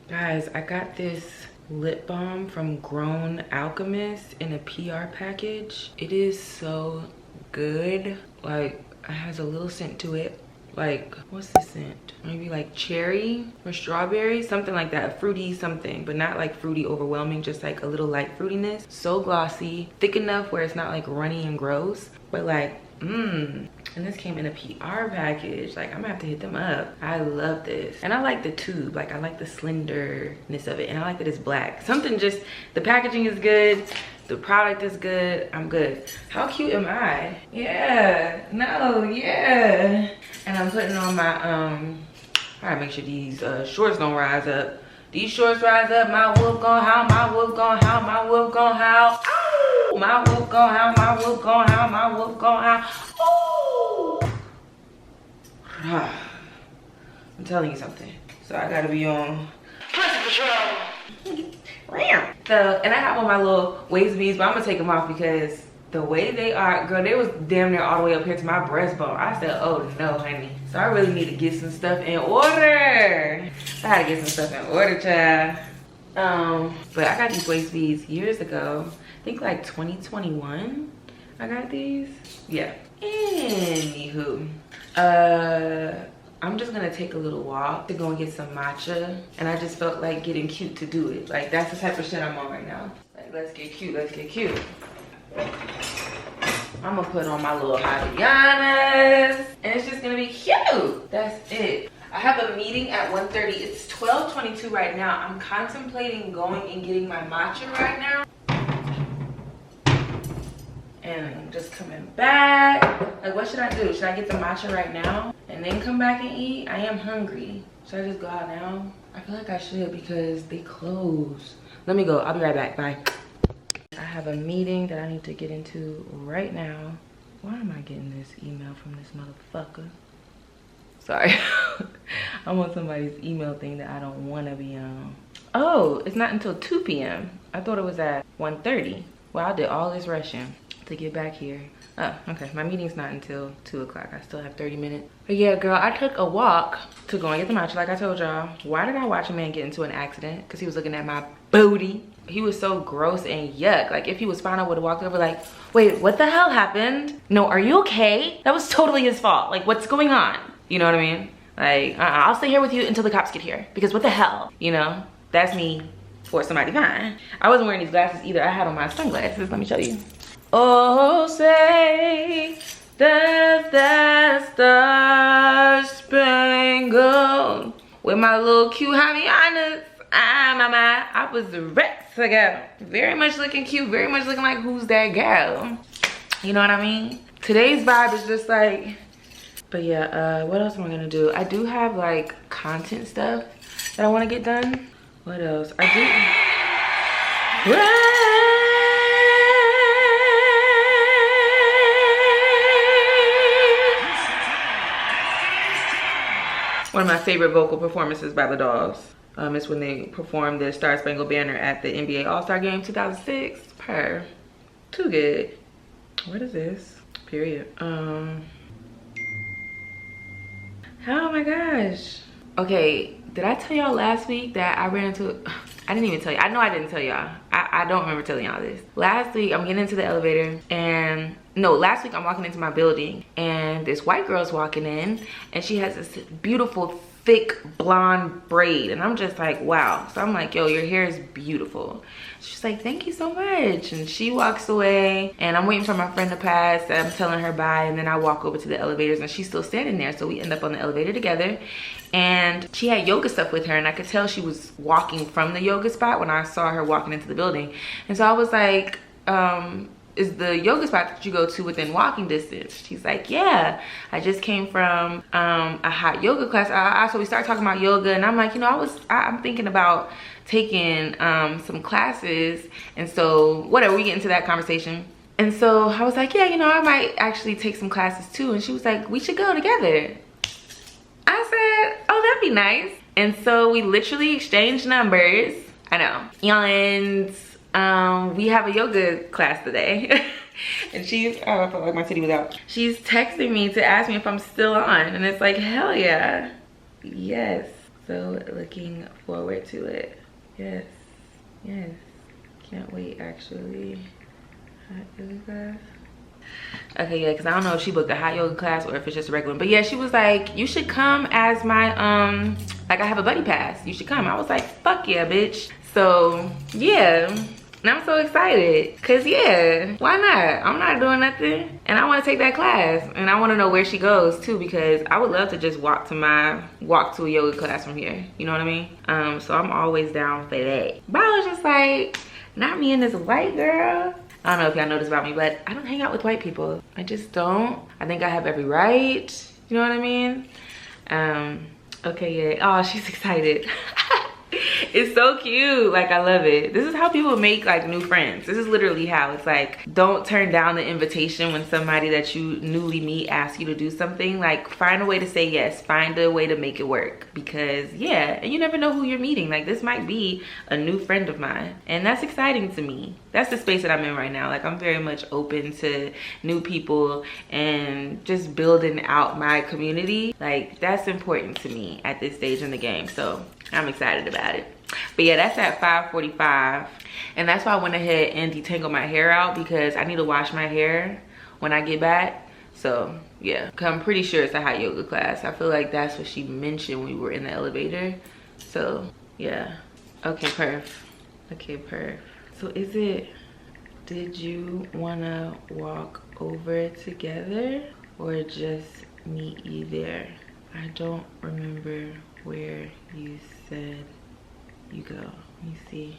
Guys, I got this lip balm from Grown Alchemist in a PR package. It is so good. Like, it has a little scent to it. Like, what's the scent? Maybe like cherry or strawberry, something like that. Fruity something, but not like fruity overwhelming, just like a little light fruitiness. So glossy, thick enough where it's not like runny and gross, but like, and this came in a PR package. Like, I'm gonna have to hit them up. I love this. And I like the tube. Like, I like the slenderness of it. And I like that it's black. Something just, the packaging is good. The product is good. I'm good. How cute am I? Yeah. No, yeah. And I'm putting on my, I gotta make sure these shorts don't rise up. These shorts rise up, my wolf gon' howl, my wolf gon' howl, my wolf gon' howl. Ow! My wolf gon' howl, my wolf gon' howl, my wolf gon' howl. I'm telling you something. So I gotta be on patrol. So, and I have on my little waist beads, but I'm gonna take them off because the way they are, girl, they was damn near all the way up here to my breastbone. I said, oh no, honey. So I really need to get some stuff in order. I had to get some stuff in order, child. But I got these waist beads years ago. I think like 2021 I got these. Yeah. Anywho. I'm just gonna take a little walk to go and get some matcha. And I just felt like getting cute to do it. Like, that's the type of shit I'm on right now. Like, let's get cute, let's get cute. I'm gonna put on my little Havianas. And it's just gonna be cute. That's it. I have a meeting at 1:30. It's 12:22 right now. I'm contemplating going and getting my matcha right now. And I'm just coming back. Like, what should I do? Should I get the matcha right now and then come back and eat? I am hungry. Should I just go out now? I feel like I should because they close. Let me go. I'll be right back. Bye. I have a meeting that I need to get into right now. Why am I getting this email from this motherfucker? Sorry. I'm on somebody's email thing that I don't want to be on. Oh, it's not until 2 p.m. I thought it was at 1:30. Well, I did all this rushing to get back here. Oh, okay. My meeting's not until 2 o'clock. I still have 30 minutes. But yeah, girl, I took a walk to go and get the matcha like I told y'all. Why did I watch a man get into an accident? Because he was looking at my booty. He was so gross and yuck. Like, if he was fine, I would have walked over like, wait, what the hell happened? No, are you okay? That was totally his fault. Like, what's going on? You know what I mean? Like, I'll stay here with you until the cops get here. Because what the hell? You know? That's me for somebody fine. I wasn't wearing these glasses either. I had on my sunglasses. Let me show you. Oh, say, does that star spangled with my little cute Havianas? I was ready to go. Very much looking cute, very much looking like who's that girl? You know what I mean? Today's vibe is just like, but yeah, what else am I gonna do? I do have like content stuff that I wanna get done. What else? I do. One of my favorite vocal performances by the Dolls. It's when they performed the Star Spangled Banner at the NBA All-Star Game 2006. Too good. What is this? Period. Oh my gosh. Okay, did I tell y'all last week that I ran into, I didn't even tell you. I know I didn't tell y'all. I don't remember telling y'all this. Last week, I'm getting into the elevator and, no, last week I'm walking into my building and this white girl's walking in and she has this beautiful, thick blonde braid and I'm just like, wow. So I'm like, yo, your hair is beautiful. She's like, thank you so much. And she walks away and I'm waiting for my friend to pass. I'm telling her bye and then I walk over to the elevators and she's still standing there. So we end up on the elevator together and she had yoga stuff with her and I could tell she was walking from the yoga spot when I saw her walking into the building. And so I was like, is the yoga spot that you go to within walking distance? She's like, yeah, I just came from a hot yoga class. So we started talking about yoga and I'm like, you know, I'm thinking about taking some classes. And so whatever, we get into that conversation. And so I was like, yeah, you know, I might actually take some classes too. And she was like, we should go together. I said, oh, that'd be nice. And so we literally exchanged numbers. I know. And we have a yoga class today. And she's, oh, I felt like my titty was out. She's texting me to ask me if I'm still on. And it's like, hell yeah. Yes. So looking forward to it. Yes, yes. Can't wait actually. Hot yoga class. Okay, yeah, because I don't know if she booked a hot yoga class or if it's just a regular one. But yeah, she was like, you should come as my, like I have a buddy pass. You should come. I was like, fuck yeah, bitch. So yeah, and I'm so excited. Cause yeah, why not? I'm not doing nothing. And I want to take that class. And I want to know where she goes too, because I would love to just walk to a yoga class from here. You know what I mean? So I'm always down for that. But I was just like, not me and this white girl. I don't know if y'all know this about me, but I don't hang out with white people. I just don't. I think I have every right. You know what I mean? Okay, yeah. Oh, she's excited. It's so cute. Like, I love it. This is how people make like new friends. This is literally how. It's like, don't turn down the invitation when somebody that you newly meet asks you to do something. Like, find a way to say yes. Find a way to make it work. Because yeah, and you never know who you're meeting. Like, this might be a new friend of mine, and that's exciting to me. That's the space that I'm in right now. Like, I'm very much open to new people and just building out my community. Like, that's important to me at this stage in the game. So I'm excited about it. But yeah, that's at 5:45, and that's why I went ahead and detangled my hair out, because I need to wash my hair when I get back. So yeah, I'm pretty sure it's a hot yoga class. I feel like that's what she mentioned when we were in the elevator. So yeah. Okay, perf. Okay, perf. So did you wanna walk over together or just meet you there? I don't remember where you said you go. Let me see.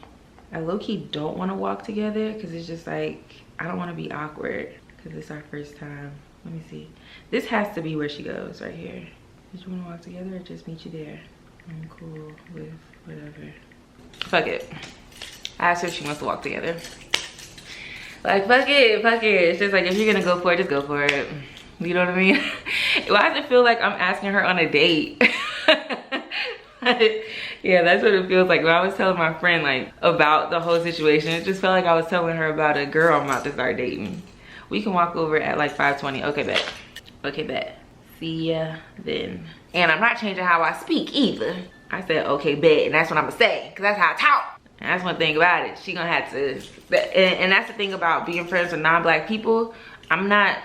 I low-key don't want to walk together because it's just like, I don't want to be awkward because it's our first time. Let me see. This has to be where she goes, right here. Did you want to walk together or just meet you there? I'm cool with whatever. Fuck it. I asked her if she wants to walk together. Like, fuck it, fuck it. It's just like, if you're gonna go for it, just go for it. You know what I mean? Why does it feel like I'm asking her on a date? Yeah, that's what it feels like. When I was telling my friend like about the whole situation, it just felt like I was telling her about a girl I'm about to start dating. We can walk over at like 5:20. Okay, bet. Okay, bet. See ya then. And I'm not changing how I speak either. I said okay, bet, and that's what I'm gonna say, because that's how I talk. And that's one thing about it. She gonna have to, and that's the thing about being friends with non-black people. I'm not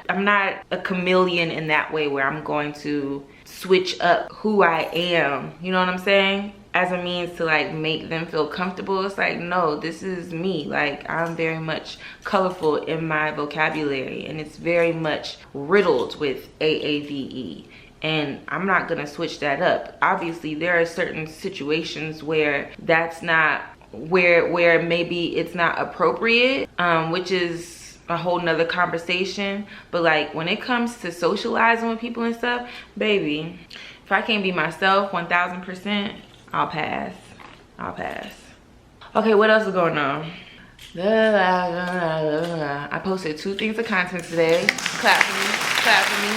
a chameleon in that way where I'm going to switch up who I am, you know what I'm saying, as a means to like make them feel comfortable. It's like, no, this is me. Like, I'm very much colorful in my vocabulary, and it's very much riddled with AAVE, and I'm not gonna switch that up. Obviously there are certain situations where that's not where maybe it's not appropriate, which is a whole nother conversation. But like, when it comes to socializing with people and stuff, baby, if I can't be myself 1000%, I'll pass. Okay, what else is going on? I posted 2 things of content today. Clap for me, clap for me.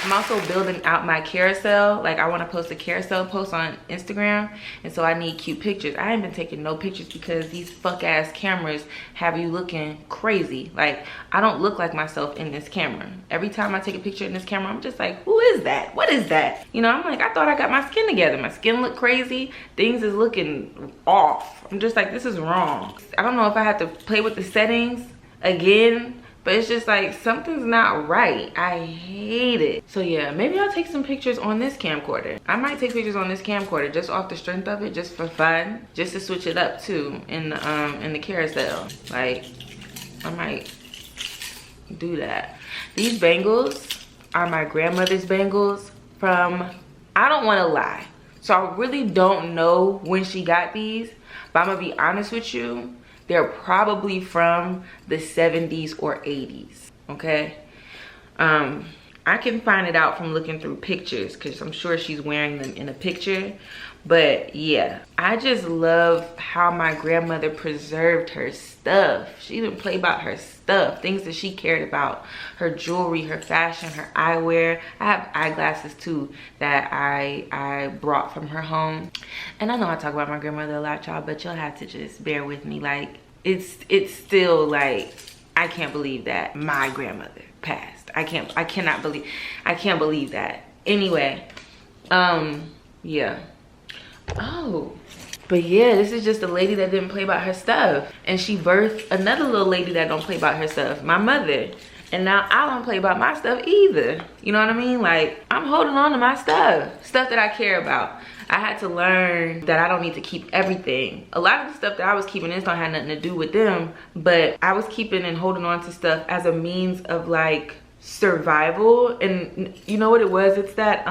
I'm also building out my carousel. Like, I want to post a carousel post on Instagram, and so I need cute pictures. I ain't been taking no pictures because these fuck ass cameras have you looking crazy. Like, I don't look like myself in this camera. Every time I take a picture in this camera, I'm just like, who is that? What is that? You know, I'm like, I thought I got my skin together. My skin look crazy. Things is looking off. I'm just like, this is wrong. I don't know if I have to play with the settings again, but it's just like, something's not right. I hate it. So yeah, maybe I'll take some pictures on this camcorder. I might take pictures on this camcorder just off the strength of it, just for fun, just to switch it up too in the carousel. Like, I might do that. These bangles are my grandmother's bangles from, I don't want to lie, so I really don't know when she got these, but I'm gonna be honest with you, they're probably from the 70s or 80s, okay? I can find it out from looking through pictures, because I'm sure she's wearing them in a picture. But yeah, I just love how my grandmother preserved her stuff. She didn't play about her stuff, things that she cared about, her jewelry, her fashion, her eyewear. I have eyeglasses too that I brought from her home. And I know I talk about my grandmother a lot, y'all, but you'll have to just bear with me. Like, it's still like, I can't believe that my grandmother passed. I can't believe that. Anyway, yeah. Oh. But yeah, this is just a lady that didn't play about her stuff. And she birthed another little lady that don't play about her stuff, my mother. And now I don't play about my stuff either. You know what I mean? Like, I'm holding on to my stuff that I care about. I had to learn that I don't need to keep everything. A lot of the stuff that I was keeping, this don't have nothing to do with them, but I was keeping and holding on to stuff as a means of like survival. And you know what it was? It's that,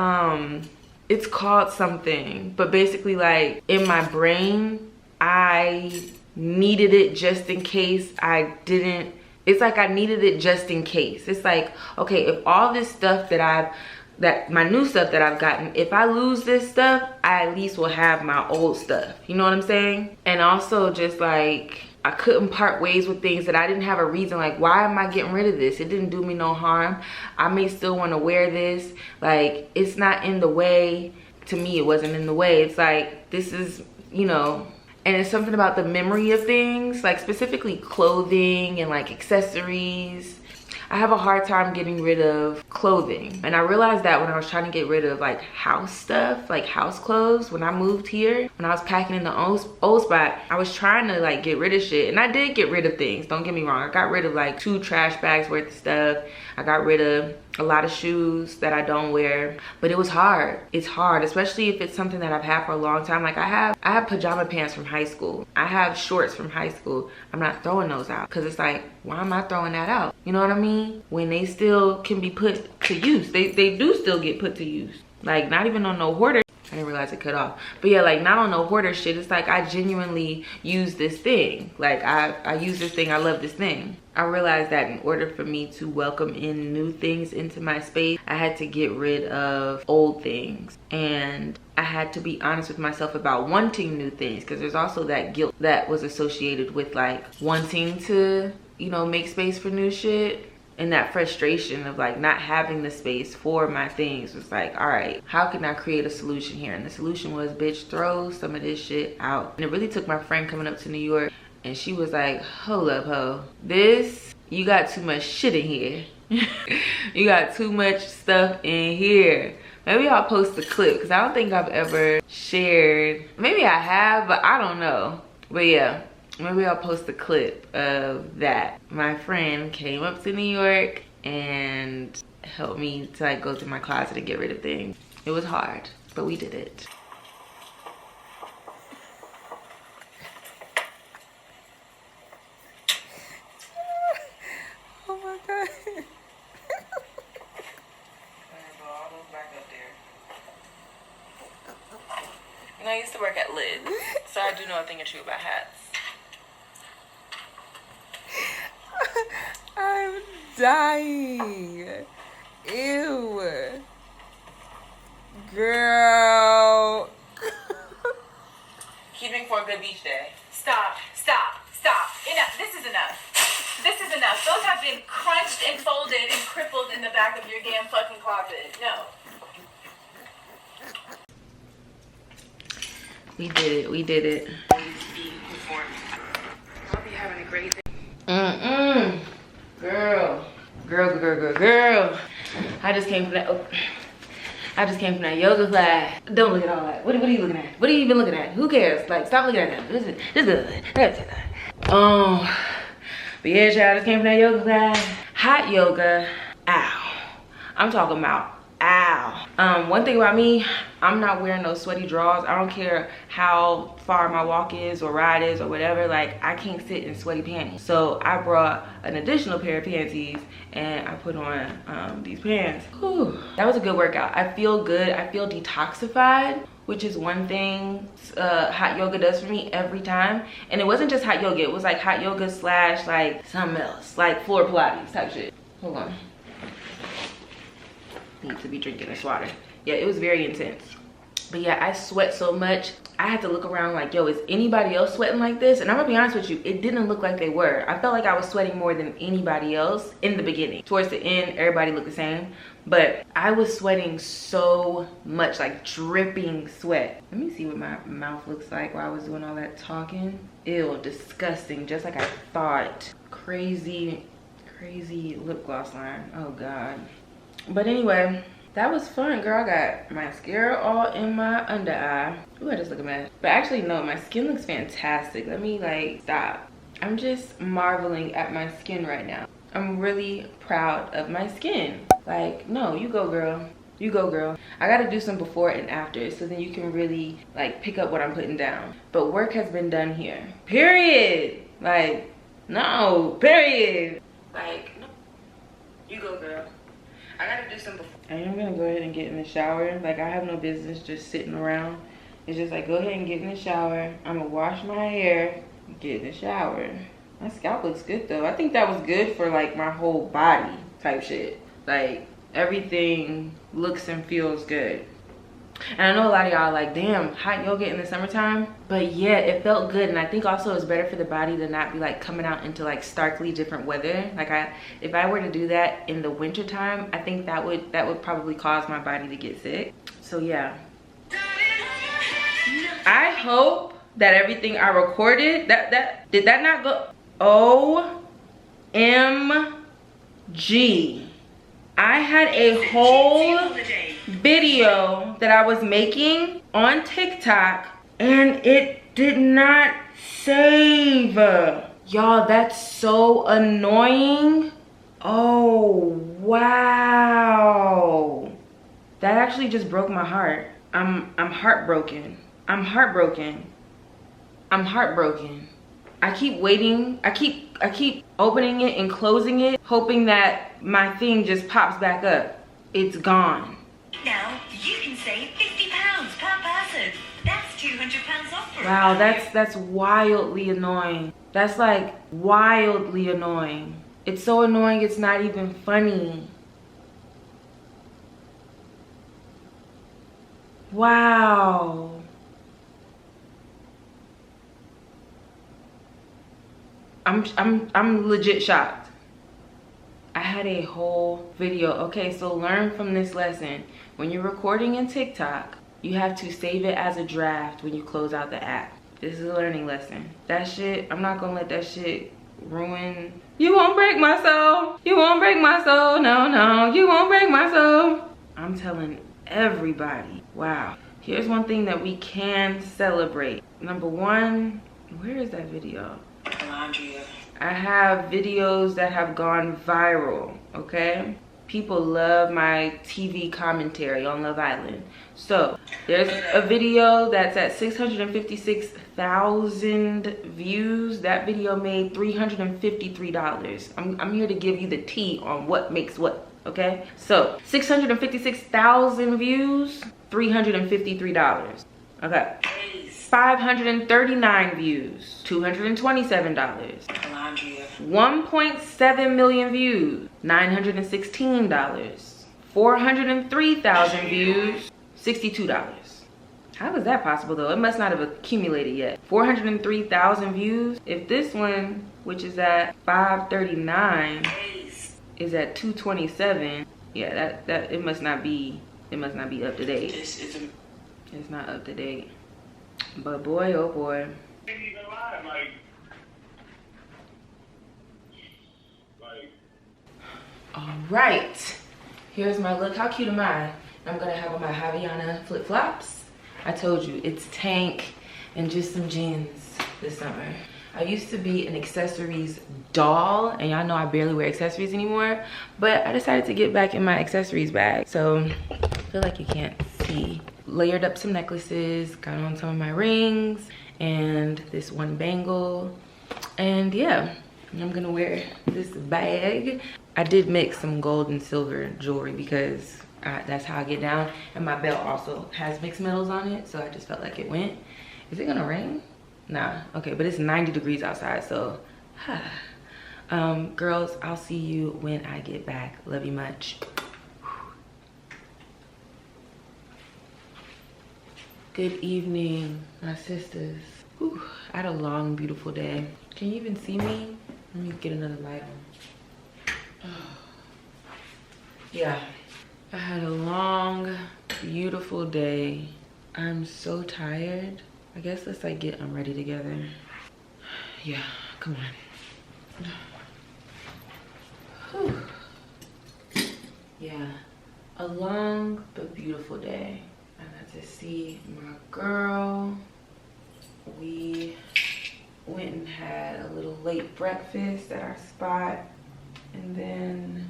it's called something, but basically like in my brain, I needed it just in case I didn't. It's like I needed it just in case. It's like, okay, if all this stuff that my new stuff that I've gotten, if I lose this stuff, I at least will have my old stuff. You know what I'm saying? And also just like, I couldn't part ways with things that I didn't have a reason. Like, why am I getting rid of this? It didn't do me no harm. I may still want to wear this. Like, it's not in the way. To me, it wasn't in the way. It's like, this is, you know, and it's something about the memory of things, like specifically clothing and like accessories. I have a hard time getting rid of clothing. And I realized that when I was trying to get rid of like house stuff, like house clothes, when I moved here, when I was packing in the old spot, I was trying to like get rid of shit. And I did get rid of things, don't get me wrong. I got rid of like 2 trash bags worth of stuff. I got rid of a lot of shoes that I don't wear, but it was hard. It's hard, especially if it's something that I've had for a long time. Like I have pajama pants from high school. I have shorts from high school. I'm not throwing those out because it's like, why am I throwing that out? You know what I mean? When they still can be put to use. They do still get put to use. Like not even on no hoarder. I didn't realize it cut off. But yeah, like not on no hoarder shit. It's like I genuinely use this thing. Like I use this thing. I love this thing. I realized that in order for me to welcome in new things into my space, I had to get rid of old things. And I had to be honest with myself about wanting new things, because there's also that guilt that was associated with like wanting to, you know, make space for new shit. And that frustration of like not having the space for my things was like, all right, how can I create a solution here? And the solution was, bitch, throw some of this shit out. And it really took my friend coming up to New York, and she was like, hold up, ho, you got too much shit in here. You got too much stuff in here. Maybe I'll post a clip, because I don't think I've ever shared. Maybe I have, but I don't know. But yeah, maybe I'll post a clip of that. My friend came up to New York and helped me to like go through my closet and get rid of things. It was hard, but we did it. Oh my God. You know, I used to work at Lids, so I do know a thing or two about hats. I'm dying. Ew. Girl. Keeping for a good beach day. Stop. Enough. This is enough. Those have been crunched and folded and crippled in the back of your damn fucking closet. No. We did it. I'll be having a great day. Girl. I just came from that yoga class. Don't look at all that. What are you looking at? What are you even looking at? Who cares? Like, stop looking at that. This is but yeah, child, I just came from that yoga class. Hot yoga. Ow. I'm talking about ow. One thing about me, I'm not wearing those sweaty drawers. I don't care how far my walk is or ride is or whatever. Like, I can't sit in sweaty panties. So I brought an additional pair of panties and I put on these pants. Whew. That was a good workout. I feel good. I feel detoxified, which is one thing hot yoga does for me every time. And it wasn't just hot yoga. It was like hot yoga slash like something else, like floor Pilates type shit. Hold on. Need to be drinking this water. Yeah, it was very intense. But yeah, I sweat so much. I had to look around like, yo, is anybody else sweating like this? And I'm gonna be honest with you, it didn't look like they were. I felt like I was sweating more than anybody else in the beginning. Towards the end, everybody looked the same. But I was sweating so much, like dripping sweat. Let me see what my mouth looks like while I was doing all that talking. Ew, disgusting, just like I thought. Crazy lip gloss line, oh God. But anyway, That was fun, girl. I got mascara all in my under eye. Ooh, I just look a mess. But actually, no, my skin looks fantastic. Let me, like, stop. I'm just marveling at my skin right now. I'm really proud of my skin. Like, no, you go, girl. You go, girl. I gotta do some before and after so then you can really, like, pick up what I'm putting down. But work has been done here. Period. Like, no, period. Like, no. You go, girl. I gotta do some before. I am gonna go ahead and get in the shower. Like, I have no business just sitting around. It's just like, go ahead and get in the shower. I'm gonna wash my hair, get in the shower. My scalp looks good though. I think that was good for like my whole body type shit. Like, everything looks and feels good. And I know a lot of y'all like, damn, hot yoga in the summertime. But yeah, it felt good. And I think also it's better for the body to not be like coming out into like starkly different weather. Like, if I were to do that in the winter time, I think that would probably cause my body to get sick. So yeah. I hope that everything I recorded, did that not go? OMG. I had a whole video that I was making on TikTok and it did not save. Y'all, that's so annoying. Oh, wow. That actually just broke my heart. I'm heartbroken. I'm heartbroken. I'm heartbroken. I keep waiting. I keep opening it and closing it, hoping that my thing just pops back up. It's gone. Now you can save £50 per person. That's £200 off for Wow, that's wildly annoying. That's like wildly annoying. It's so annoying it's not even funny. Wow. I'm legit shocked. I had a whole video. Okay, so learn from this lesson. When you're recording in TikTok, you have to save it as a draft when you close out the app. This is a learning lesson. That shit, I'm not gonna let that shit ruin. You won't break my soul. You won't break my soul. No, no, you won't break my soul. I'm telling everybody. Wow. Here's one thing that we can celebrate. Number one, where is that video? I have videos that have gone viral, okay? People love my TV commentary on Love Island. So there's a video that's at 656,000 views. That video made $353. I'm here to give you the tea on what makes what, okay? So 656,000 views, $353, okay? 539 views, $227. 1.7 million views, $916. 403,000 views, $62. How is that possible though? It must not have accumulated yet. 403,000 views. If this one, which is at 539, is at 227, yeah, that it must not be up to date. It's not up to date. But boy, oh boy. All right, here's my look. How cute am I? I'm gonna have on my Havaiana flip-flops. I told you, it's tank and just some jeans this summer. I used to be an accessories doll, and y'all know I barely wear accessories anymore, but I decided to get back in my accessories bag. So I feel like you can't see. Layered up some necklaces, got on some of my rings, and this one bangle. And yeah, I'm gonna wear this bag. I did mix some gold and silver jewelry because that's how I get down. And my belt also has mixed metals on it, so I just felt like it went. Is it gonna rain? Nah, okay, but it's 90 degrees outside, so. Girls, I'll see you when I get back. Love you much. Good evening, my sisters. Whew, I had a long, beautiful day. Can you even see me? Let me get another light on. Yeah, I had a long, beautiful day. I'm so tired. I guess let's like get ready together. Yeah, come on. Whew. Yeah, a long but beautiful day. I got to see my girl. We went and had a little late breakfast at our spot, and then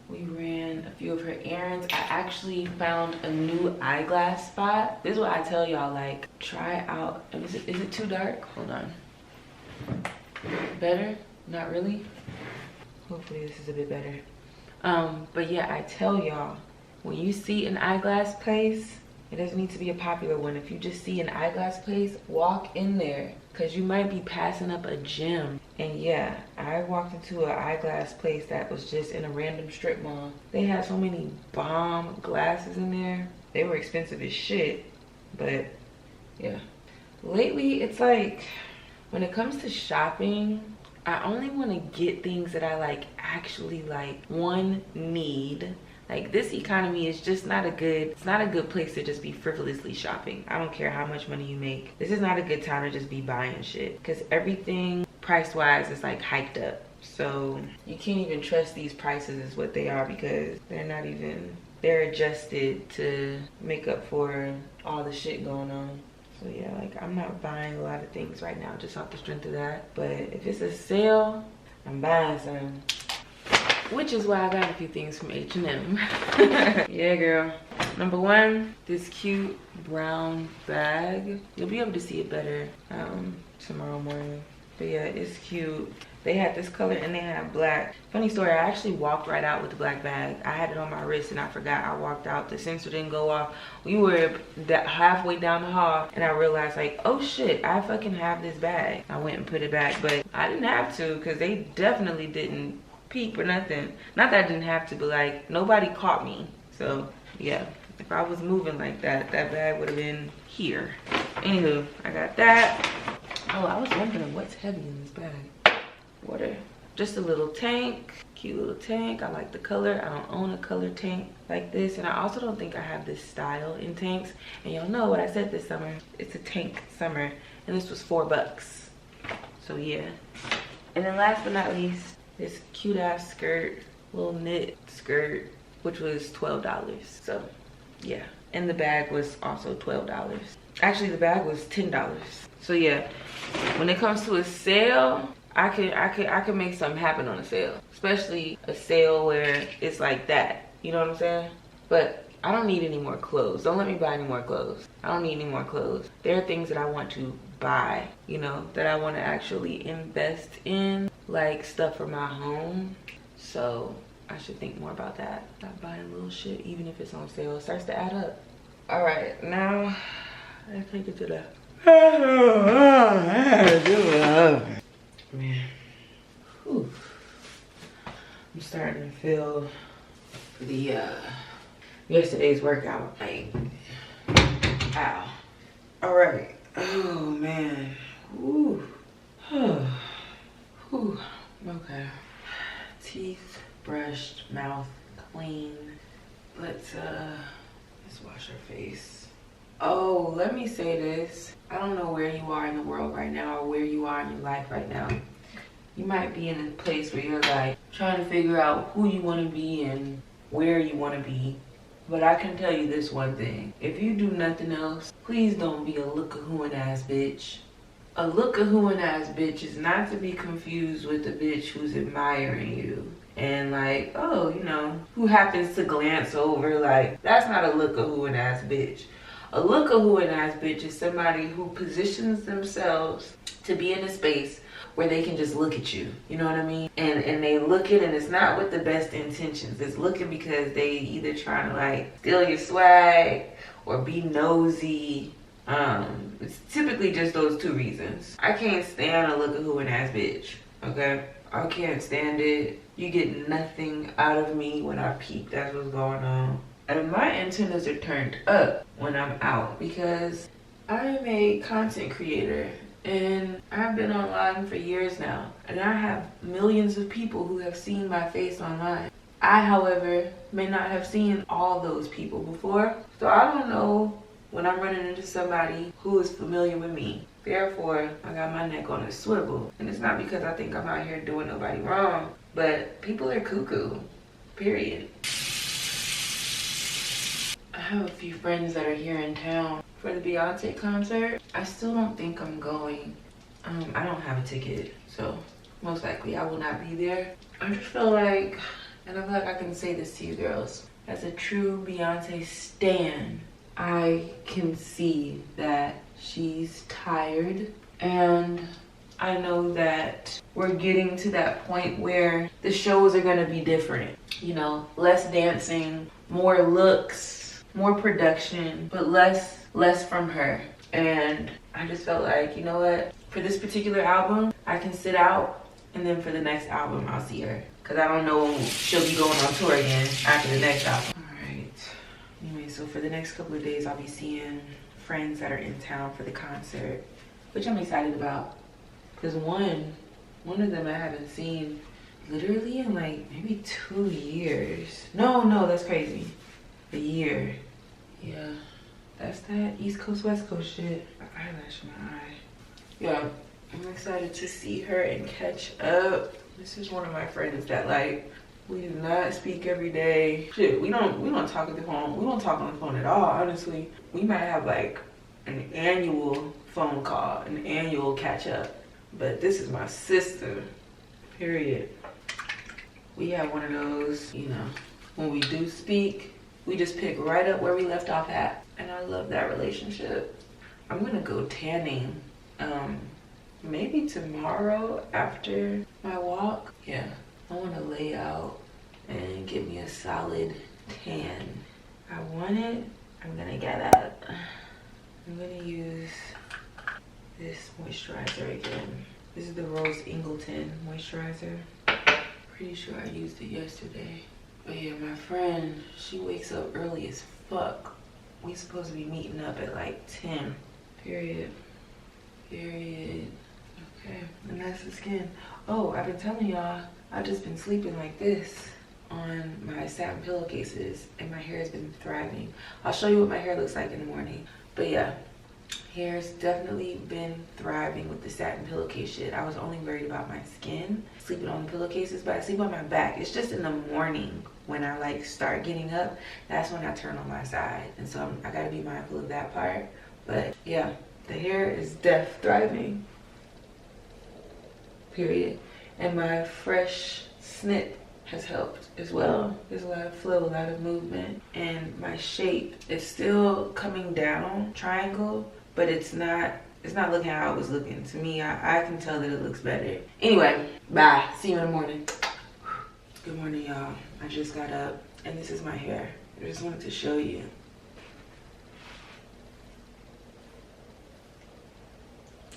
we ran a few of her errands. I actually found a new eyeglass spot. This is what I tell y'all, like, try out. Is it too dark? Hold on. Better? Not really? Hopefully this is a bit better. But yeah, I tell y'all, when you see an eyeglass place, it doesn't need to be a popular one. If you just see an eyeglass place, walk in there, because you might be passing up a gem. And yeah, I walked into an eyeglass place that was just in a random strip mall. They had so many bomb glasses in there. They were expensive as shit, but yeah. Lately, it's like, when it comes to shopping, I only want to get things that I like actually like need. Like, this economy is just not a good place to just be frivolously shopping. I don't care how much money you make. This is not a good time to just be buying shit, because everything price wise is like hiked up. So you can't even trust these prices as what they are, because they're adjusted to make up for all the shit going on. So yeah, like, I'm not buying a lot of things right now just off the strength of that. But if it's a sale, I'm buying some. Which is why I got a few things from H&M. Yeah, girl. Number one, this cute brown bag. You'll be able to see it better tomorrow morning. But yeah, it's cute. They had this color and they had black. Funny story, I actually walked right out with the black bag. I had it on my wrist and I forgot. I walked out, the sensor didn't go off. We were halfway down the hall and I realized, like, oh shit, I fucking have this bag. I went and put it back, but I didn't have to, because they definitely didn't peep or nothing. Not that I didn't have to, but like, nobody caught me. So yeah, if I was moving like that, that bag would have been here. Anywho, I got that. Oh, I was wondering what's heavy in this bag. Water. Just a little tank. Cute little tank. I like the color. I don't own a color tank like this, and I also don't think I have this style in tanks. And y'all know what I said this summer. It's a tank summer, and this was $4. So yeah. And then last but not least, this cute ass skirt, little knit skirt, which was $12. So yeah, and the bag was also $12. Actually, the bag was $10. So yeah, when it comes to a sale, I could make something happen on a sale, especially a sale where it's like that. You know what I'm saying? But I don't need any more clothes. Don't let me buy any more clothes. I don't need any more clothes. There are things that I want to buy, you know, that I want to actually invest in, like stuff for my home. So I should think more about that. Not buying little shit, even if it's on sale. It starts to add up. All right, now let's take it to the man. Whew. I'm starting to feel the yesterday's workout, like, ow. All right. Oh man. Ooh. Whew. Okay. Teeth brushed, mouth clean. Let's wash our face. Oh, let me say this. I don't know where you are in the world right now, or where you are in your life right now. You might be in a place where you're like trying to figure out who you want to be and where you want to be. But I can tell you this one thing. If you do nothing else, please don't be a look-a-hooing ass bitch. A look-a-hooing ass bitch is not to be confused with a bitch who's admiring you. And like, oh, you know, who happens to glance over, like, that's not a look-a-hooing ass bitch. A look-a-hooing ass bitch is somebody who positions themselves to be in a space where they can just look at you, you know what I mean? And they look it, and it's not with the best intentions. It's looking because they either trying to like steal your swag or be nosy. It's typically just those two reasons. I can't stand a look-a-hooing ass bitch, okay? I can't stand it. You get nothing out of me when I peep. That's what's going on. And my antennas are turned up when I'm out, because I am a content creator. And I've been online for years now, and I have millions of people who have seen my face online. I, however, may not have seen all those people before, so I don't know when I'm running into somebody who is familiar with me. Therefore, I got my neck on a swivel. And it's not because I think I'm out here doing nobody wrong, but people are cuckoo. period. I have a few friends that are here in town for the Beyonce concert. I still don't think I'm going. I don't have a ticket, so most likely I will not be there. I just feel like, and I feel like I can say this to you girls, as a true Beyonce stan, I can see that she's tired, and I know that we're getting to that point where the shows are gonna be different. You know, less dancing, more looks, more production, but less from her. And I just felt like, you know what, for this particular album, I can sit out, and then for the next album, I'll see her. Cause I don't know, she'll be going on tour again after the next album. All right, anyway, so for the next couple of days, I'll be seeing friends that are in town for the concert, which I'm excited about. Cause one of them I haven't seen literally in like maybe 2 years. No, that's crazy. A year. Yeah, that's that East Coast, West Coast shit. Eyelash in my eye. Yeah, I'm excited to see her and catch up. This is one of my friends that like, we do not speak every day. Shit, we don't talk on the phone. We don't talk on the phone at all, honestly. We might have like an annual phone call, an annual catch up. But this is my sister, period. We have one of those, you know, when we do speak, we just pick right up where we left off at. And I love that relationship. I'm gonna go tanning maybe tomorrow after my walk. Yeah, I wanna lay out and get me a solid tan. I want it, I'm gonna get it. I'm gonna use this moisturizer again. This is the Rose Ingleton moisturizer. Pretty sure I used it yesterday. But yeah, my friend, she wakes up early as fuck. We supposed to be meeting up at like 10. Period. Okay, and that's the skin. Oh, I've been telling y'all, I've just been sleeping like this on my satin pillowcases, and my hair has been thriving. I'll show you what my hair looks like in the morning. But yeah, hair's definitely been thriving with the satin pillowcase shit. I was only worried about my skin, sleeping on the pillowcases, but I sleep on my back. It's just in the morning when I like start getting up, that's when I turn on my side. And so I gotta be mindful of that part. But yeah, the hair is thriving, period. And my fresh snip has helped as well. There's a lot of flow, a lot of movement, and my shape is still coming down, triangle, but it's not looking how it was looking. To me, I can tell that it looks better. Anyway, bye. See you in the morning. Good morning, y'all. I just got up, and this is my hair. I just wanted to show you.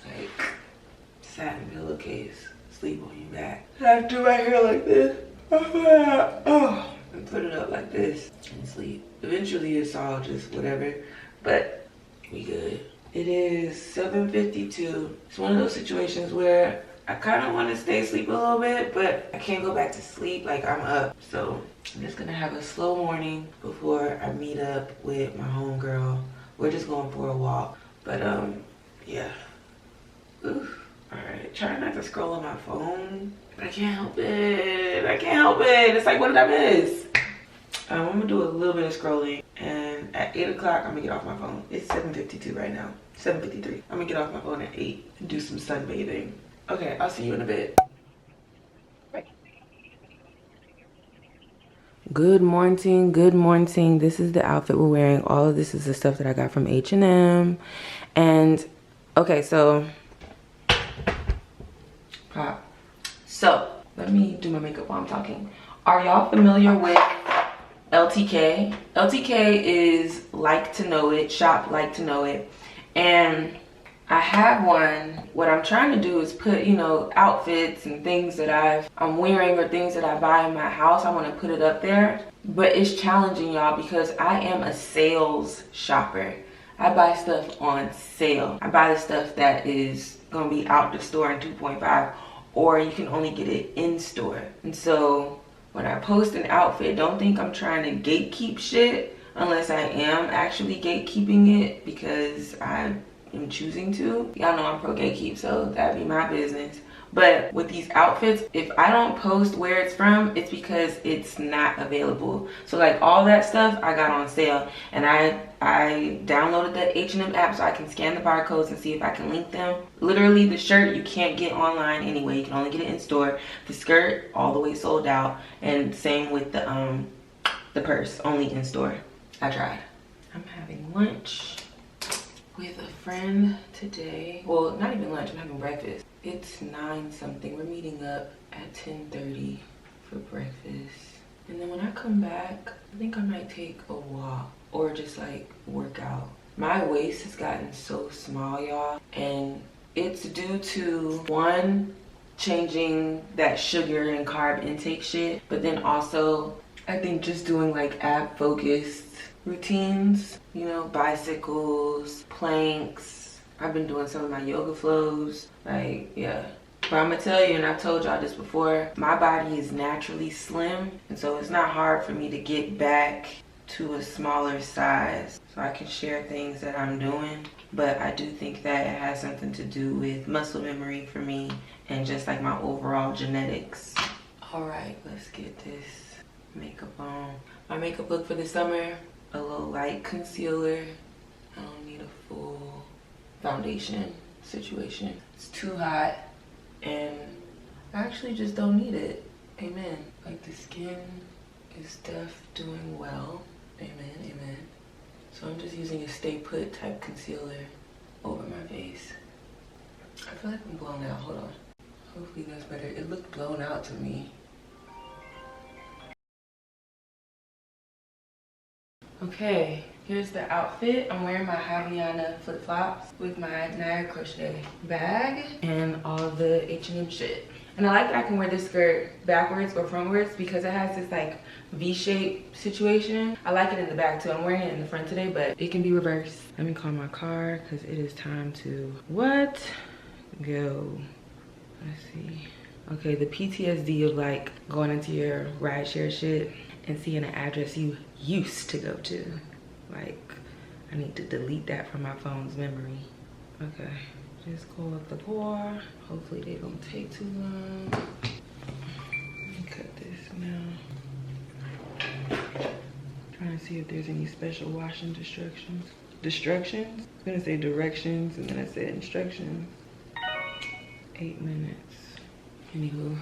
Like, satin pillowcase, sleep on your back. I do my hair like this. Oh, and put it up like this and sleep. Eventually it's all just whatever, but we good. It is 7:52. It's one of those situations where I kind of want to stay asleep a little bit, but I can't go back to sleep like I'm up. So I'm just gonna have a slow morning before I meet up with my homegirl. We're just going for a walk, but yeah. Oof. All right, try not to scroll on my phone. I can't help it. It's like, what did I miss? I'm gonna do a little bit of scrolling, and at 8 o'clock, I'm gonna get off my phone. It's 7:52 right now, 7:53. I'm gonna get off my phone at 8 and do some sunbathing. Okay, I'll see you in a bit. Good morning. This is the outfit we're wearing. All of this is the stuff that I got from H&M. And, okay, so... Pop. So, let me do my makeup while I'm talking. Are y'all familiar with LTK? LTK is Like to Know It, shop Like to Know It. And I have one. What I'm trying to do is put, you know, outfits and things that I'm wearing or things that I buy in my house. I want to put it up there. But it's challenging, y'all, because I am a sales shopper. I buy stuff on sale. I buy the stuff that is going to be out the store in 2.5, or you can only get it in store. And so when I post an outfit, don't think I'm trying to gatekeep shit, unless I am actually gatekeeping it, because I am choosing to. Y'all know I'm pro gatekeep, so that'd be my business. But with these outfits, if I don't post where it's from, it's because it's not available. So like all that stuff I got on sale, and I downloaded the H&M app so I can scan the barcodes and see if I can link them. Literally the shirt you can't get online anyway, you can only get it in store. The skirt all the way sold out, and same with the purse, only in store. I tried. I'm having lunch with a friend today. Well, not even lunch, I'm having breakfast. It's 9 something. We're meeting up at 10:30 for breakfast. And then when I come back, I think I might take a walk or just like work out. My waist has gotten so small, y'all. And it's due to, one, changing that sugar and carb intake shit. But then also, I think just doing like ab focused routines, you know, bicycles, planks. I've been doing some of my yoga flows, like, yeah. But I'm gonna tell you, and I've told y'all this before, my body is naturally slim, and so it's not hard for me to get back to a smaller size so I can share things that I'm doing. But I do think that it has something to do with muscle memory for me and just like my overall genetics. All right, let's get this makeup on. My makeup look for the summer, a little light concealer. I don't need a full foundation situation. It's too hot and I actually just don't need it. Amen. Like the skin is doing well. Amen, amen. So I'm just using a stay put type concealer over my face. I feel like I'm blown out. Hold on. Hopefully that's better. It looked blown out to me. Okay, here's the outfit. I'm wearing my Havaiana flip-flops with my Niagara crochet bag and all the H&M shit. And I like that I can wear this skirt backwards or frontwards because it has this like V-shape situation. I like it in the back too. I'm wearing it in the front today, but it can be reversed. Let me call my car because it is time to go. Let's see. Okay, the PTSD of like going into your rideshare shit and seeing an address you used to go to. Like, I need to delete that from my phone's memory. Okay, just call up the car. Hopefully they don't take too long. Let me cut this now. Trying to see if there's any special washing instructions. Instructions? I was gonna say directions and then I said instructions. 8 minutes. Anywho.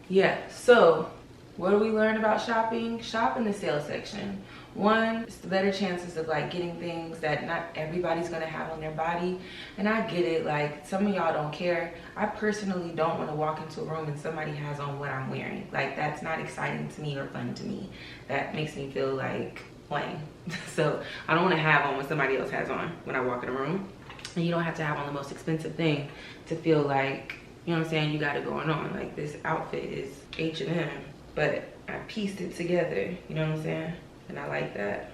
Yeah, so what do we learn about shopping? Shop in the sales section. One, it's the better chances of like getting things that not everybody's gonna have on their body. And I get it, like some of y'all don't care. I personally don't wanna walk into a room and somebody has on what I'm wearing. Like that's not exciting to me or fun to me. That makes me feel like lame. So I don't wanna have on what somebody else has on when I walk in a room. And you don't have to have on the most expensive thing to feel like, you know what I'm saying, you got it going on. Like this outfit is H&M, but I pieced it together, you know what I'm saying? And I like that,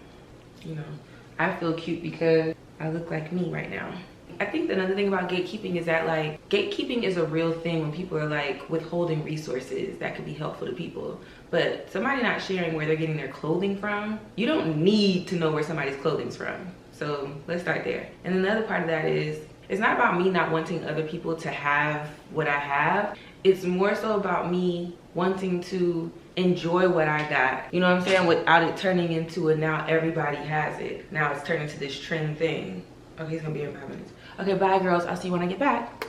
you know. I feel cute because I look like me right now. I think another thing about gatekeeping is that like, gatekeeping is a real thing when people are like withholding resources that could be helpful to people. But somebody not sharing where they're getting their clothing from, you don't need to know where somebody's clothing's from. So let's start there. And then the other part of that is, it's not about me not wanting other people to have what I have. It's more so about me wanting to enjoy what I got. You know what I'm saying? Without it turning into a now everybody has it. Now it's turning to this trend thing. Okay, it's gonna be in 5 minutes. Okay, bye girls. I'll see you when I get back.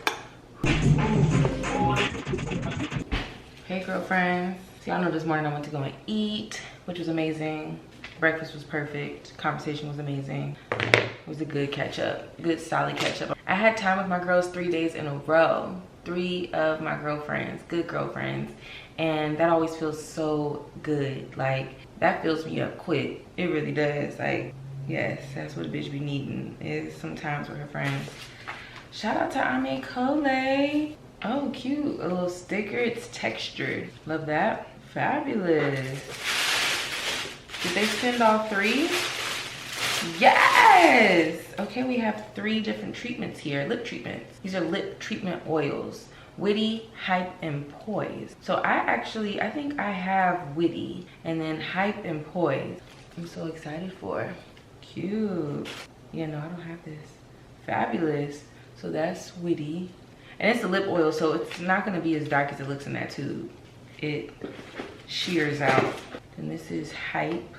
Hey girlfriends. So y'all know this morning I went to go and eat, which was amazing. Breakfast was perfect. Conversation was amazing. It was a good catch up. Good solid catch up. I had time with my girls 3 days in a row. 3 of my girlfriends, good girlfriends. And that always feels so good. Like that fills me up quick. It really does. Like, yes, that's what a bitch be needing is sometimes with her friends. Shout out to Ame Cole. Oh, cute. A little sticker. It's textured. Love that. Fabulous. Did they send all 3? Yes! Okay, we have 3 different treatments here. Lip treatments. These are lip treatment oils. Witty, Hype, and Poise. So I think I have Witty and then Hype and Poise. I'm so excited for. Cute. Yeah, no, I don't have this. fabulous. So that's Witty. And it's a lip oil, so it's not gonna be as dark as it looks in that tube. It shears out. And this is Hype.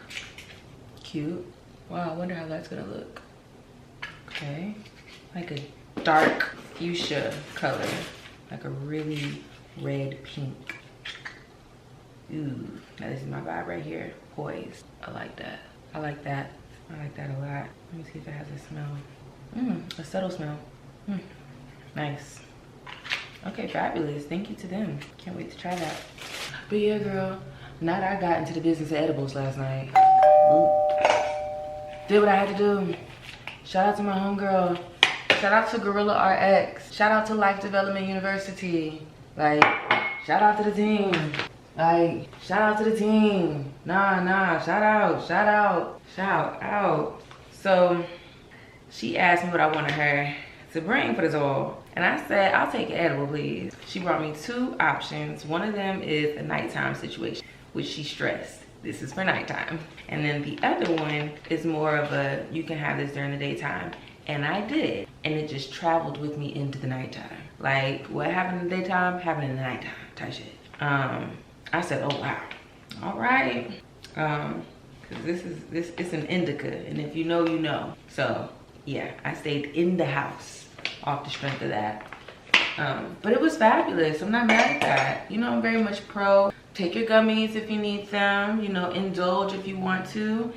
Cute. Wow, I wonder how that's gonna look. Okay. Like a dark fuchsia color. Like a really red pink. Ooh, that is my vibe right here. Poised. I like that. I like that. I like that a lot. Let me see if it has a smell. A subtle smell. Nice. Okay, fabulous. Thank you to them. Can't wait to try that. But yeah, girl. Now that I got into the business of edibles last night. Did what I had to do. Shout out to my homegirl. Shout out to Gorilla RX. Shout out to Life Development University. Like, shout out to the team. Like, shout out to the team. Nah, shout out. So, she asked me what I wanted her to bring for this all. And I said, I'll take an edible, please. She brought me 2 options. One of them is a nighttime situation, which she stressed. This is for nighttime. And then the other one is more of a, you can have this during the daytime. And I did. And it just traveled with me into the nighttime. Like, what happened in the daytime, happened in the nighttime type shit. I said, oh wow, all right. Cause this it's an indica, and if you know, you know. So yeah, I stayed in the house off the strength of that. But it was fabulous. I'm not mad at that. You know, I'm very much pro. Take your gummies if you need them. You know, indulge if you want to.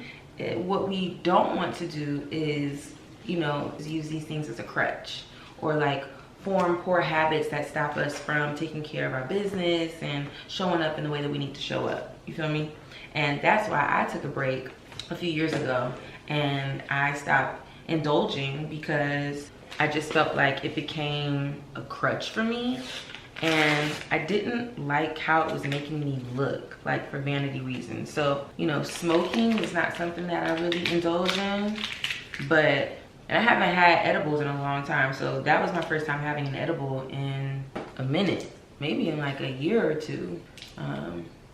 What we don't want to do is, you know, use these things as a crutch or like form poor habits that stop us from taking care of our business and showing up in the way that we need to show up. You feel me? And that's why I took a break a few years ago and I stopped indulging because I just felt like it became a crutch for me. And I didn't like how it was making me look, like for vanity reasons. So, you know, smoking is not something that I really indulge in, but and I haven't had edibles in a long time, so that was my first time having an edible in a minute, maybe in like a year or two,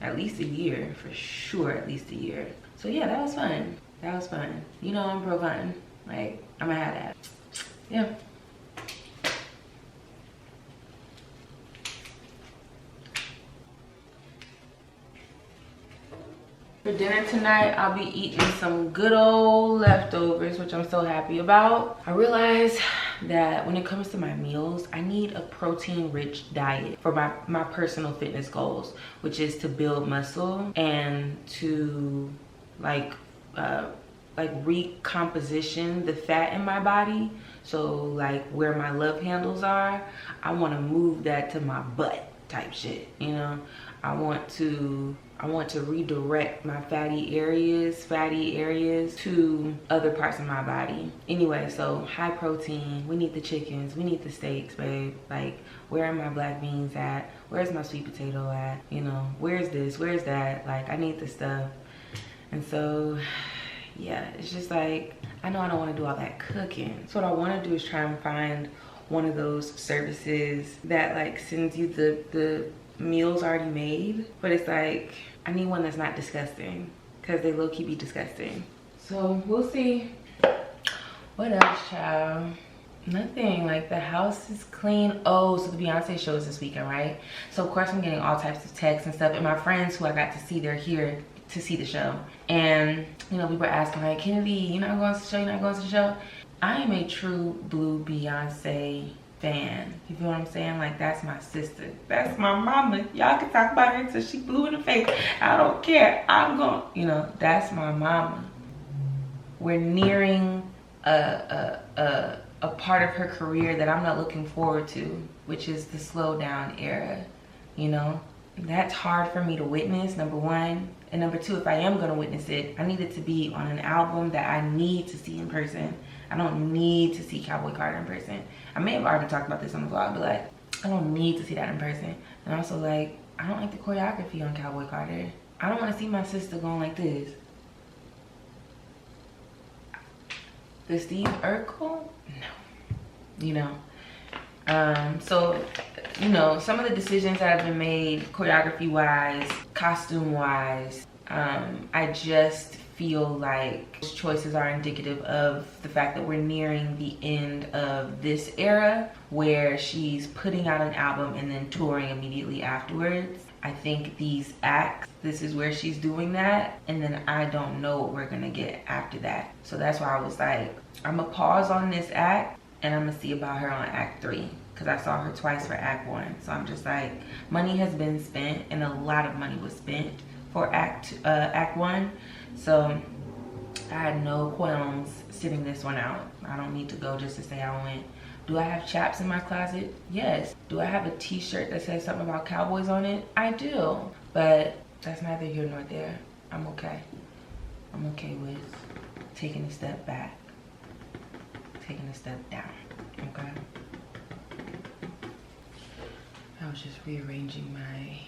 at least a year, for sure, at least a year. So yeah, that was fun. That was fun. You know, I'm pro fun. Like, I'm gonna have that. Yeah. For dinner tonight, I'll be eating some good old leftovers, which I'm so happy about. I realized that when it comes to my meals, I need a protein-rich diet for my personal fitness goals, which is to build muscle and to like recomposition the fat in my body. So like where my love handles are, I want to move that to my butt type shit, you know. I want to redirect my fatty areas to other parts of my body. Anyway, so high protein, we need the chickens, we need the steaks, babe. Like, where are my black beans at? Where's my sweet potato at? You know, where's this, where's that? Like, I need the stuff. And so, yeah, it's just like, I know I don't want to do all that cooking. So what I want to do is try and find one of those services that like sends you the meals already made, but it's like I need one that's not disgusting because they low-key be disgusting. So we'll see. What else, child? Nothing. Like, the house is clean. Oh, so the Beyonce show is this weekend, right? So of course I'm getting all types of texts and stuff, and my friends who I got to see, they're here to see the show. And you know, we were asking like, Kennedy, you're not going to the show, you're not going to the show? I am a true blue Beyonce fan. You feel what I'm saying? Like, that's my sister, that's my mama. Y'all can talk about her until she blue in the face. I don't care. I'm going, you know, that's my mama. We're nearing a part of her career that I'm not looking forward to, which is the slow down era. You know, that's hard for me to witness, number one. And number two, if I am going to witness it, I need it to be on an album that I need to see in person. I don't need to see Cowboy Carter in person. I may have already talked about this on the vlog, but like, I don't need to see that in person. And also, like, I don't like the choreography on Cowboy Carter. I don't want to see my sister going like this. The Steve Urkel? No. You know. So, you know, some of the decisions that have been made choreography-wise, costume-wise, I just feel like those choices are indicative of the fact that we're nearing the end of this era where she's putting out an album and then touring immediately afterwards. I think these acts, this is where she's doing that, and then I don't know what we're gonna get after that. So that's why I was like, I'm gonna pause on this act and I'm gonna see about her on act 3, because I saw her twice for act 1. So I'm just like, money has been spent, and a lot of money was spent for act 1. So I had no qualms sitting this one out. I don't need to go just to say I went. Do I have chaps in my closet? Yes. Do I have a t-shirt that says something about cowboys on it? I do. But that's neither here nor there. I'm okay. I'm okay with taking a step back, taking a step down, okay? I was just rearranging my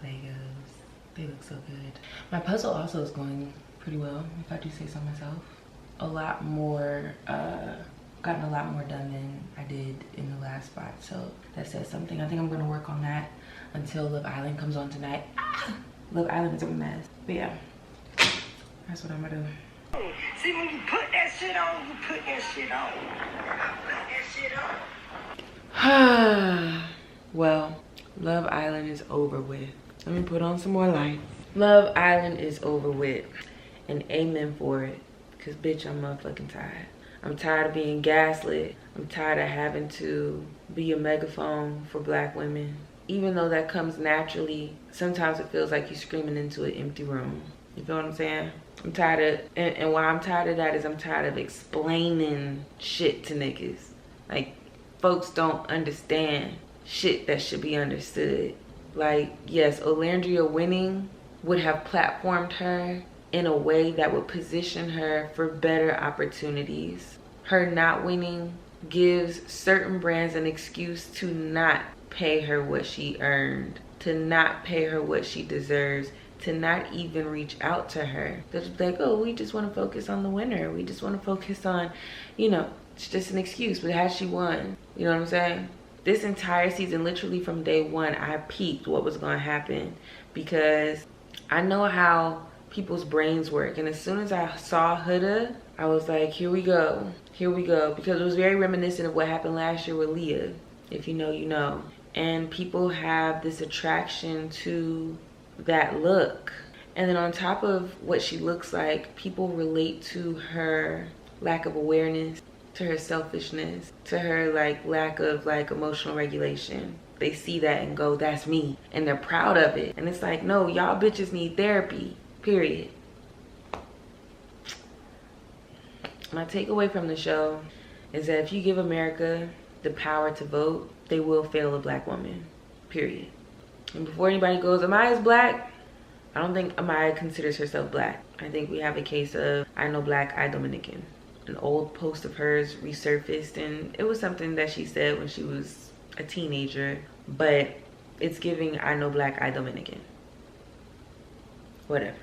Legos. They look so good. My puzzle also is going pretty well, if I do say so myself. A lot more, gotten a lot more done than I did in the last spot, so that says something. I think I'm gonna work on that until Love Island comes on tonight. Love Island is a mess, but yeah, that's what I'm gonna do. See, when you put that shit on, you put that shit on. Put that shit on. Well, Love Island is over with. Let me put on some more light. Love Island is over with, and amen for it, because bitch, I'm motherfucking tired. I'm tired of being gaslit. I'm tired of having to be a megaphone for black women. Even though that comes naturally, sometimes it feels like you're screaming into an empty room. You feel what I'm saying? I'm tired of, and why I'm tired of that is I'm tired of explaining shit to niggas. Like, folks don't understand shit that should be understood. Like, yes, Olandria winning would have platformed her in a way that would position her for better opportunities. Her not winning gives certain brands an excuse to not pay her what she earned, to not pay her what she deserves, to not even reach out to her. They'll just be like, oh, we just want to focus on the winner. We just want to focus on, you know, it's just an excuse, but has she won? You know what I'm saying? This entire season, literally from day 1, I peeped what was going to happen, because I know how people's brains work. And as soon as I saw Huda, I was like, here we go. Here we go. Because it was very reminiscent of what happened last year with Leah. If you know, you know. And people have this attraction to that look. And then on top of what she looks like, people relate to her lack of awareness, to her selfishness, to her like lack of like emotional regulation. They see that and go, that's me. And they're proud of it. And it's like, no, y'all bitches need therapy. Period. My takeaway from the show is that if you give America the power to vote, they will fail a black woman. Period. And before anybody goes, Amaya's black, I don't think Amaya considers herself black. I think we have a case of I know black, I Dominican. An old post of hers resurfaced, and it was something that she said when she was a teenager, but it's giving I know black, I Dominican. Whatever.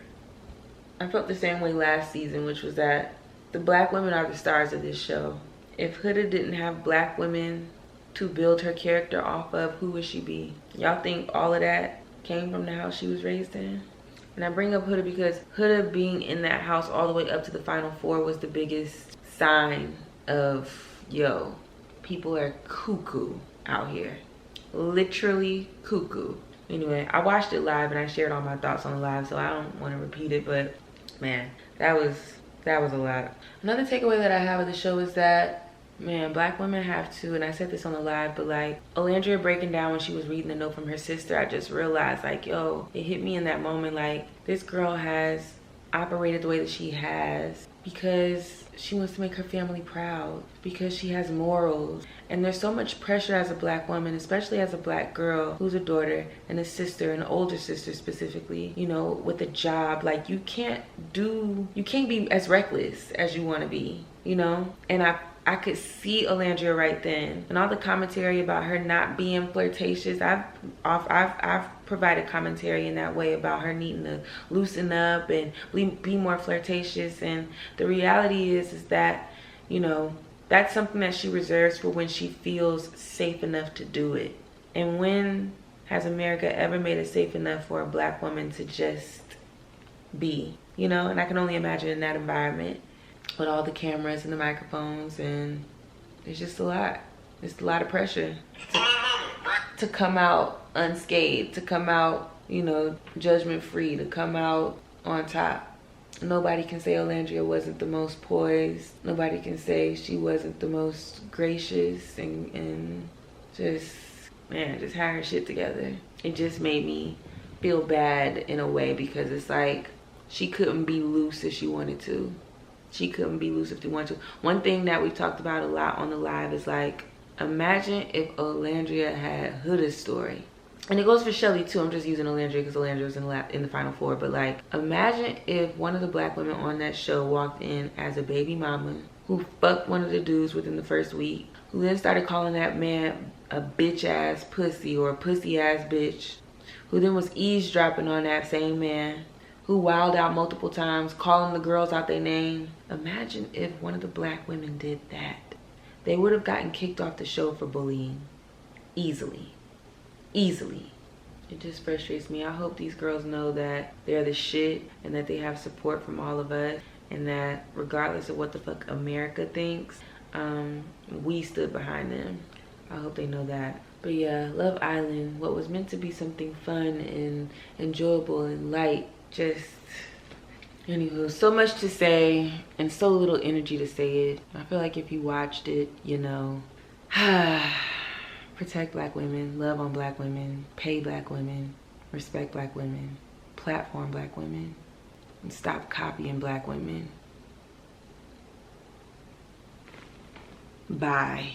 I felt the same way last season, which was that the black women are the stars of this show. If Huda didn't have black women to build her character off of, who would she be? Y'all think all of that came from the house she was raised in? And I bring up Huda because Huda being in that house all the way up to the final 4 was the biggest sign of, yo, people are cuckoo out here. Literally cuckoo. Anyway, I watched it live and I shared all my thoughts on the live, so I don't want to repeat it, but man, that was a lot. Another takeaway that I have of the show is that, man, black women have to, and I said this on the live, but like Olandria breaking down when she was reading the note from her sister, I just realized like, yo, it hit me in that moment, like this girl has operated the way that she has because she wants to make her family proud, because she has morals. And there's so much pressure as a black woman, especially as a black girl who's a daughter and a sister, an older sister specifically, you know, with a job. Like you can't be as reckless as you want to be, you know? And I could see Olandria right then, and all the commentary about her not being flirtatious. I've provided commentary in that way about her needing to loosen up and be more flirtatious. And the reality is that, you know, that's something that she reserves for when she feels safe enough to do it. And when has America ever made it safe enough for a black woman to just be? you know, and I can only imagine in that environment with all the cameras and the microphones, and it's just a lot. It's a lot of pressure to come out unscathed, to come out, you know, judgment free, to come out on top. Nobody can say Olandria wasn't the most poised. Nobody can say she wasn't the most gracious, and just, man, just had her shit together. It just made me feel bad in a way, because it's like she couldn't be loose if she wanted to. She couldn't be loose if she wanted to. One thing that we talked about a lot on the live is like, imagine if Olandria had Huda's story. And it goes for Shelly too. I'm just using Olandria because Olandria was in the final four. But like, imagine if one of the black women on that show walked in as a baby mama who fucked one of the dudes within the first week, who then started calling that man a bitch ass pussy or a pussy ass bitch, who then was eavesdropping on that same man, who wilded out multiple times, calling the girls out their name. Imagine if one of the black women did that. They would have gotten kicked off the show for bullying. Easily. Easily. It just frustrates me. I hope these girls know that they're the shit, and that they have support from all of us, and that regardless of what the fuck America thinks, we stood behind them. I hope they know that. But yeah, Love Island, what was meant to be something fun and enjoyable and light, just, anywho, so much to say and so little energy to say it. I feel like if you watched it, you know, protect black women, love on black women, pay black women, respect black women, platform black women, and stop copying black women. Bye.